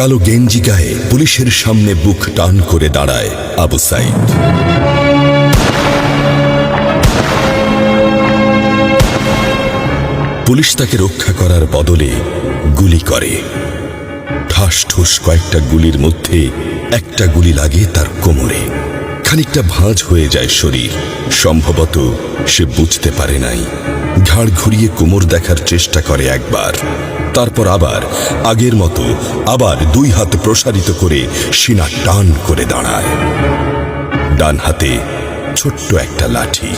কালো গেঞ্জি গায়ে পুলিশের সামনে বুক টান করে দাঁড়ায় আবু সাইদ। পুলিশ তাকে রক্ষা করার বদলে গুলি করে। ঠাস ঠুস কয়েকটা গুলির মধ্যে একটা গুলি লাগে তার কোমরে। খানিকটা ভাঁজ হয়ে যায় শরীর। সম্ভবত সে বুঝতে পারে নাই। ঘাড় ঘুরিয়ে কোমর দেখার চেষ্টা করে একবার, তারপর আবার আগের মতো আবার দুই হাত প্রসারিত করে সিনা টান করে দাঁড়ায়। ডান হাতে ছোট্ট একটা লাঠি।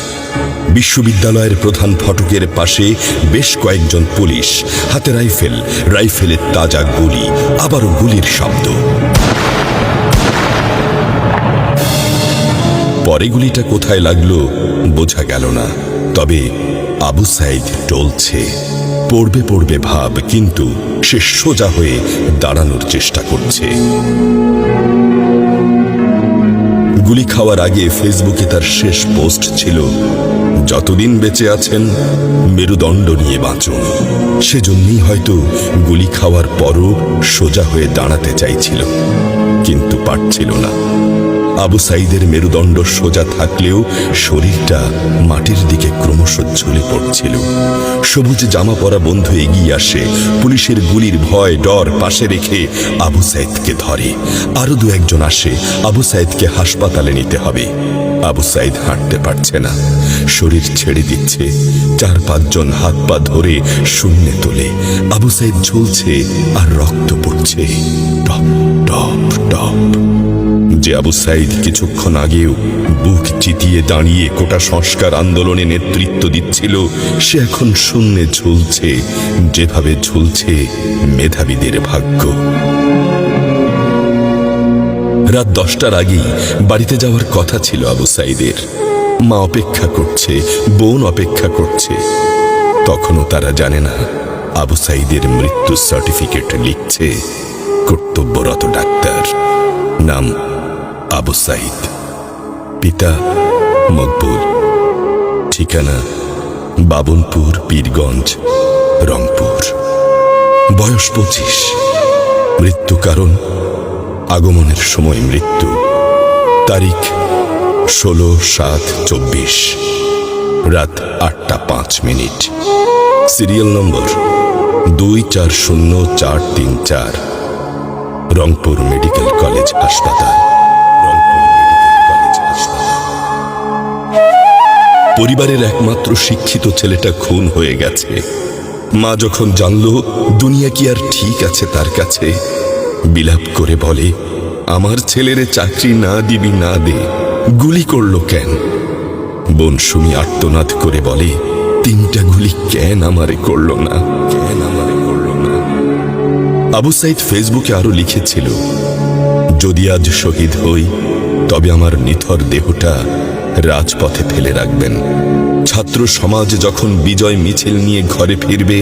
বিশ্ববিদ্যালয়ের প্রধান ফটকের পাশে বেশ কয়েকজন পুলিশ, হাতে রাইফেল, রাইফেলের তাজা গুলি, আবারও গুলির শব্দ। পরে গুলিটা কোথায় লাগলো বোঝা গেল না। তবে আবু সাইদ টলছে। পড়বে পড়বে ভাব, কিন্তু সে সোজা হয়ে দাঁড়ানোর চেষ্টা করছে। গুলি খাওয়ার আগে ফেসবুকে তার শেষ পোস্ট ছিল, যতদিন বেঁচে আছেন মেরুদণ্ড নিয়ে বাঁচুন। সেজন্যই হয়তো গুলি খাওয়ার পরও সোজা হয়ে দাঁড়াতে চাইছিল, কিন্তু পারছিল না। আবু সাইদের মেরুদণ্ড সোজা থাকলেও শরীরটা মাটির দিকে ক্রমশ ঝুলে পড়ছিল। সবুজ জামা পরা বন্ধু এগিয়ে আসে, পুলিশের গুলির ভয় ডর পাশে রেখে আবু সাইদকে ধরে। আরো দু একজন আসে, আবু সাইদকে হাসপাতালে নিতে হবে। আবু সাইদ হাঁটতে পারছে না, শরীর ছেড়ে দিচ্ছে। 4-5 জন হাত পা ধরে শূন্যে তোলে। আবু সাইদ ঝুলছে আর রক্ত পড়ছে টপ টপ টপ। যে আবু সাইদ কিছুক্ষণ আগেও বুক চিতিয়ে দাঁড়িয়ে কোটা সংস্কার আন্দোলনে নেতৃত্ব দিচ্ছিল, সে এখন শূন্যে ঝুলছে, যেভাবে ঝুলছে মেধাবীদের ভাগ্য। রাত 10টার আগেই বাড়িতে যাওয়ার কথা ছিল আবু সাইদের। মা অপেক্ষা করছে, বোন অপেক্ষা করছে। তখনও তারা জানে না আবু সাইদের মৃত্যু সার্টিফিকেট লিখছে কর্তব্যরত ডাক্তার। নাম আবু সাইদ, পিতা মকবুল, ঠিকানা বাবনপুর, পীরগঞ্জ, রংপুর। বয়স 25। মৃত্যু কারণ আগমনের সময় মৃত্যু। তারিখ 16/7/24, রাত 8টা 5 minute. Serial number 240434, Rangpur medical college হাসপাতাল। পরিবারের একমাত্র শিক্ষিত ছেলেটা খুন হয়ে গেছে। মা যখন জানল দুনিয়া কি আর ঠিক আছে তার কাছে, বিলাপ করে বলে, আমার ছেলেরে চাকরি না দিবি না দে, গুলি করলো কেন? বোন সুমি আর্তনাদ করে বলে, 3টা গুলি কেন আমারে করলো না, কেন আমারে করলো না? আবু সাইদ ফেসবুকে আরো লিখেছিল, যদি আজ শহীদ হই তবে আমার নিথর দেহটা রাজপথে ফেলে রাখবেন। ছাত্র সমাজ যখন বিজয় মিছিল নিয়ে ঘরে ফিরবে,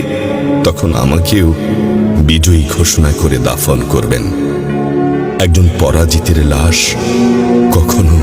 তখন আমাকেও বিজয়ী ঘোষণা করে দাফন করবেন। একজন পরাজিতের লাশ কখনো